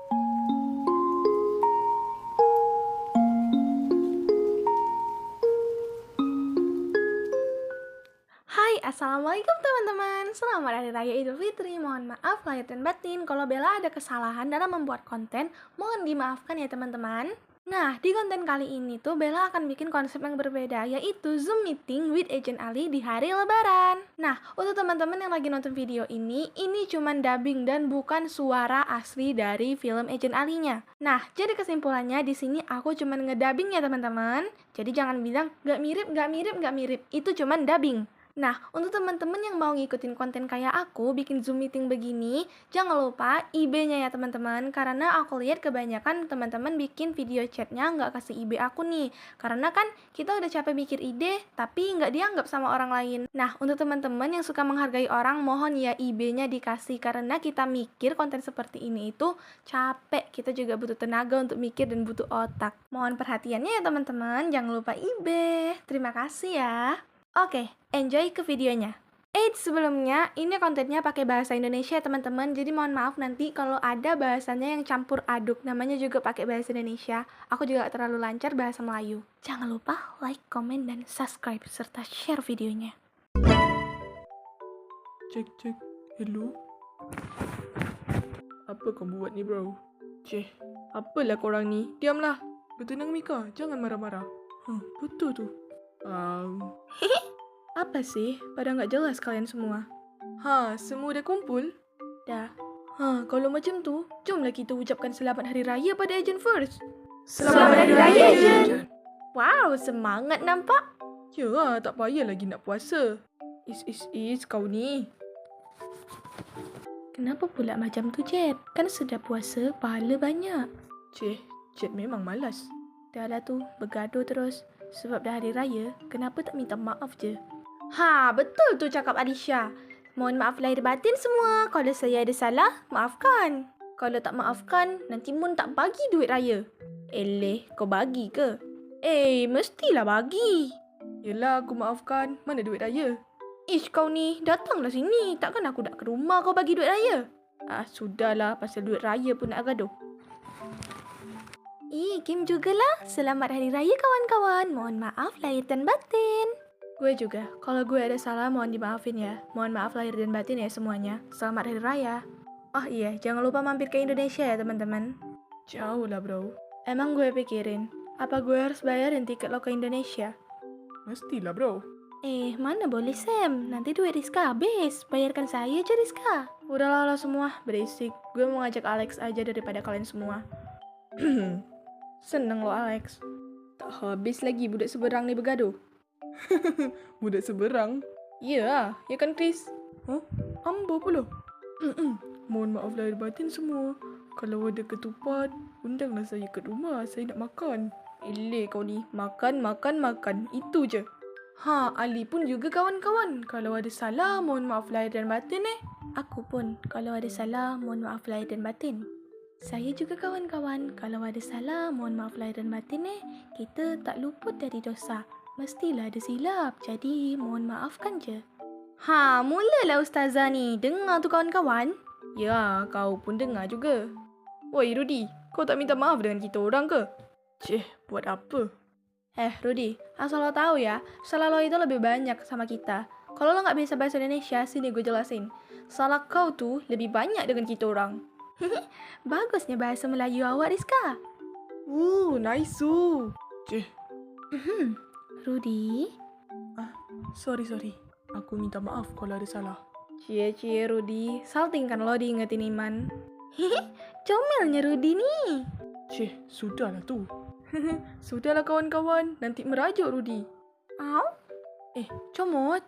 Hai, assalamualaikum teman-teman. Selamat Hari Raya Idul Fitri. Mohon maaf lahir dan batin kalau Bella ada kesalahan dalam membuat konten. Mohon dimaafkan ya teman-teman. Nah, di konten kali ini tuh Bella akan bikin konsep yang berbeda, yaitu Zoom meeting with Agent Ali di hari Lebaran. Nah, untuk teman-teman yang lagi nonton video ini cuman dubbing dan bukan suara asli dari film Agent Ali-nya. Nah, jadi kesimpulannya di sini aku cuman ngedubbing ya teman-teman. Jadi jangan bilang gak mirip. Itu cuman dubbing. Nah, untuk teman-teman yang mau ngikutin konten kayak aku, bikin Zoom meeting begini, jangan lupa IB-nya ya teman-teman, karena aku lihat kebanyakan teman-teman bikin video chatnya nggak kasih IB aku nih, karena kan kita udah capek mikir ide, tapi nggak dianggap sama orang lain. Nah, untuk teman-teman yang suka menghargai orang, mohon ya IB-nya dikasih, karena kita mikir konten seperti ini itu capek, kita juga butuh tenaga untuk mikir dan butuh otak. Mohon perhatiannya ya teman-teman, jangan lupa IB. Terima kasih ya. Oke, enjoy ke videonya. Sebelumnya, ini kontennya pakai bahasa Indonesia teman-teman, jadi mohon maaf nanti kalau ada bahasanya yang campur aduk, namanya juga pakai bahasa Indonesia. Aku juga gak terlalu lancar bahasa Melayu. Jangan lupa like, komen, dan subscribe, serta share videonya. Cek, hello. Apa kamu buat ni bro? Apalah korang ni? Diamlah. Bertenang Mika, jangan marah-marah. Betul tu. Apa sih? Pada nggak jelas kalian semua. Semua dah kumpul? Dah. Kalau macam tu, jomlah kita ucapkan selamat hari raya pada Agent first. Selamat Hari Raya, Agent! Wow, semangat nampak. Ya, tak payah lagi nak puasa. Kau ni. Kenapa pula macam tu, Jet? Kan sudah puasa, pahala banyak. Jet memang malas. Dah lah tu, bergaduh terus. Sebab dah hari raya, kenapa tak minta maaf je? Betul tu cakap Alisha. Mohon maaf lahir batin semua. Kalau saya ada salah, maafkan. Kalau tak maafkan, nanti Mun tak bagi duit raya. Kau bagi ke? Mestilah bagi. Yelah, aku maafkan. Mana duit raya? Kau ni, datanglah sini. Takkan aku nak ke rumah kau bagi duit raya? Sudahlah, pasal duit raya pun nak gaduh. Kim jugalah. Selamat Hari Raya kawan-kawan. Mohon maaf lahir dan batin. Gue juga. Kalau gue ada salah mohon dimaafin ya. Mohon maaf lahir dan batin ya semuanya. Selamat Hari Raya. Oh iya, jangan lupa mampir ke Indonesia ya teman-teman. Jauh lah bro. Emang gue pikirin, apa gue harus bayarin tiket lo ke Indonesia? Mestilah bro. Mana boleh Sam. Nanti duit Rizka habis. Bayarkan saya aja Rizka. Udahlah lo semua, berisik. Gue mau ngajak Alex aja daripada kalian semua. Seneng lo Alex. Tak habis lagi budak seberang ni bergaduh. Budak seberang? Ya kan Chris? Ambo pula. Mohon maaf lahir batin semua. Kalau ada ketupat, undanglah saya ke rumah. Saya nak makan. Kau ni. Makan. Itu je. Ali pun juga kawan-kawan. Kalau ada salah, mohon maaf lahir dan batin Aku pun. Kalau ada salah, mohon maaf lahir dan batin. Saya juga kawan-kawan. Kalau ada salah, mohon maaf lahir dan batin Kita tak luput dari dosa. Mestilah ada silap. Jadi, mohon maafkan je. Mulalah Ustazah ni. Dengar tu kawan-kawan. Ya, kau pun dengar juga. Woi Rudy, kau tak minta maaf dengan kita orang ke? Buat apa? Rudy, asal lo tahu ya, salah lo itu lebih banyak sama kita. Kalau lo nggak bisa bahasa Indonesia, sini gue jelasin. Salah kau tuh lebih banyak dengan kita orang. Bagusnya bahasa Melayu awak, Rizka. Nice. Rudy? Sorry. Aku minta maaf kalau ada salah. Cie Rudy, salting kan lo diingetin Iman. Comelnya Rudy nih. Sudahlah tu. Sudahlah kawan-kawan, nanti merajuk Rudy. Comot.